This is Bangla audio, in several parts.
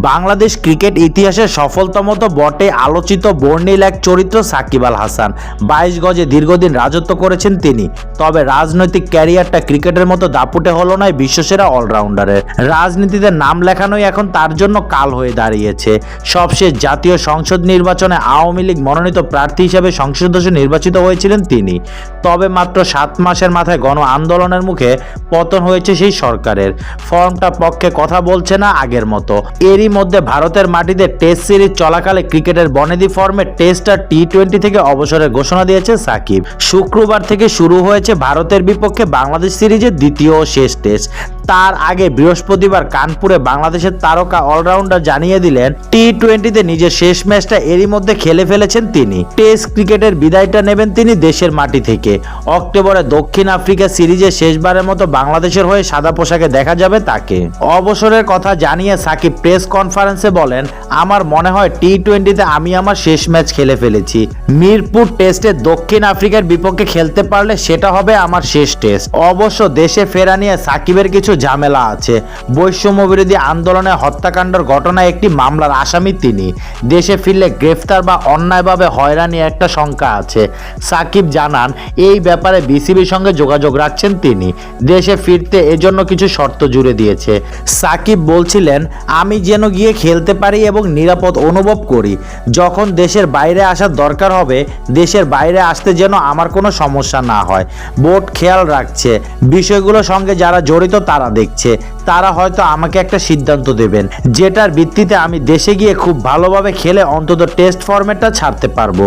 বাংলাদেশ ক্রিকেট ইতিহাসের সফলতম তো বটে আলোচিত বর্ণিল এক চরিত্র সাকিব আল হাসান। 22 গজে দীর্ঘদিন রাজত্ব করেছেন তিনি। তবে রাজনৈতিক ক্যারিয়ারটা ক্রিকেটের মতো দাপুটে হলো না বিশ্বসেরা অলরাউন্ডারের। রাজনীতিতে নাম লেখানোই এখন তার জন্য কাল হয়ে দাঁড়িয়েছে। সবশেষ জাতীয় সংসদ নির্বাচনে আওয়ামী লীগ মনোনীত প্রার্থী হিসেবে সংসদ সদস্য নির্বাচিত হয়েছিলেন তিনি। তবে মাত্র 7 মাসের মাথায় গণ আন্দোলনের মুখে পতন হয়েছে সেই সরকারের। ফর্মটা পক্ষে কথা বলছে না আগের মতো। এরই মধ্যে ভারতের মাটিতে টেস্ট সিরিজ চলাকালে ক্রিকেটের বনেদি ফর্মে টেস্ট আর টি-20 থেকে অবসরের ঘোষণা দিয়েছে সাকিব। শুক্রবার থেকে শুরু হয়েছে ভারতের বিপক্ষে বাংলাদেশ সিরিজের দ্বিতীয় ও শেষ টেস্ট। তার আগে বৃহস্পতিবার কানপুরে বাংলাদেশের তারকা অলরাউন্ডার জানিয়ে দিলেন টি-20তে নিজের শেষ ম্যাচটা এরই মধ্যে খেলে ফেলেছেন তিনি। টেস্ট ক্রিকেটের বিদায়টা নেবেন তিনি দেশের মাটি থেকে। অক্টোবরে দক্ষিণ আফ্রিকা সিরিজে শেষবারের মতো বাংলাদেশের হয়ে সাদা পোশাকে দেখা যাবে তাকে। অবসরের কথা জানিয়ে সাকিব প্রেস কনফারেন্সে বলেন, আমার মনে হয় টি-20তে আমি আমার শেষ ম্যাচ খেলে ফেলেছি। মিরপুর টেস্টে দক্ষিণ আফ্রিকার বিপক্ষে খেলতে পারলে সেটা হবে আমার শেষ টেস্ট। অবশ্য দেশে ফেরা নিয়ে সাকিবের কিছু ঝামেলা আছে। বৈষম্য বিরোধী আন্দোলনে হত্যাকাণ্ডের ঘটনায় একটি মামলার আসামি তিনি। দেশে ফিরলে গ্রেফতার বা অন্যায়ভাবে হয়রানি একটা শঙ্কা আছে। সাকিব জানান, এই ব্যাপারে বিসিবির সঙ্গে যোগাযোগ রাখছেন তিনি। দেশে ফিরতে এজন্য কিছু শর্ত জুড়ে দিয়েছে। সাকিব বলছিলেন, আমি যেন গিয়ে খেলতে পারি এবং নিরাপদ অনুভব করি। যখন দেশের বাইরে আসার দরকার হবে, দেশের বাইরে আসতে যেন আমার কোনো সমস্যা না হয়। বোর্ড খেয়াল রাখছে, বিষয়গুলোর সঙ্গে যারা জড়িত তারা দেখছে। তারা হয়তো আমাকে একটা সিদ্ধান্ত দেবেন, যেটার ভিত্তিতে আমি দেশে গিয়ে খুব ভালোভাবে খেলে অন্তত টেস্ট ফরম্যাটটা ছাড়তে পারবো।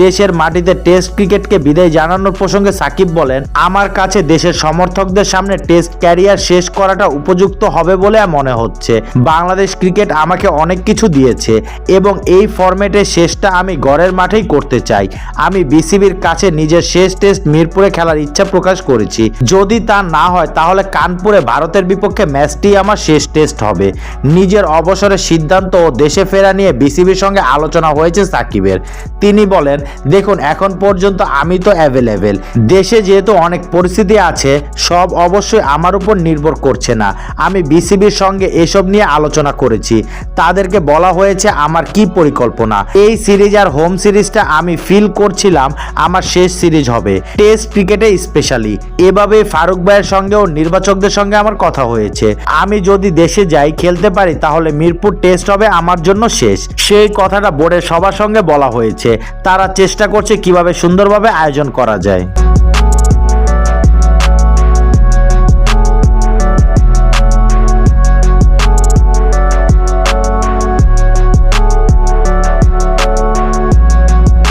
দেশের মাটিতে টেস্ট ক্রিকেটকে বিদায় জানানোর প্রসঙ্গে সাকিব বলেন, আমার কাছে দেশের সমর্থকদের সামনে টেস্ট ক্যারিয়ার শেষ করাটা উপযুক্ত হবে বলে মনে হচ্ছে। বাংলাদেশ ক্রিকেট আমাকে অনেক কিছু দিয়েছে এবং এই ফরম্যাটের শেষটা আমি ঘরের মাঠেই করতে চাই। আমি বিসিবির কাছে নিজের শেষ টেস্ট মিরপুরে খেলার ইচ্ছা প্রকাশ করেছি। যদি তা না হয় তাহলে কানপুরে ভারতের বিপক্ষে ম্যাচটি আমার শেষ টেস্ট হবে। নিজের অবসরের সিদ্ধান্ত ও দেশে ফেরা নিয়ে বিসিবির সঙ্গে আলোচনা হয়েছে সাকিবের। তিনি বলেন, দেখুন এখন পর্যন্ত আমি তো অ্যাভেলেবেল। দেশে যেহেতু অনেক পরিস্থিতি আছে, সব অবশ্যই আমার উপর নির্ভর করছে না। আমি বিসিবির সঙ্গে এসব নিয়ে আলোচনা করেছি। তাদেরকে বলা হয়েছে আমার কি পরিকল্পনা। এই সিরিজ আর হোম সিরিজটা আমি ফিল করছিলাম আমার শেষ সিরিজ হবে, টেস্ট ক্রিকেটে স্পেশালি। এভাবে ফারুক ভাইয়ের সঙ্গে ও নির্বাচকদের সঙ্গে আমার কথা হয়েছে। আমি যদি দেশে যাই খেলতে পারি তাহলে মিরপুর টেস্ট হবে আমার জন্য শেষ। সেই কথাটা বোর্ডের সবার সঙ্গে বলা হয়েছে। তারা চেষ্টা করছে কিভাবে সুন্দরভাবে আয়োজন করা যায়।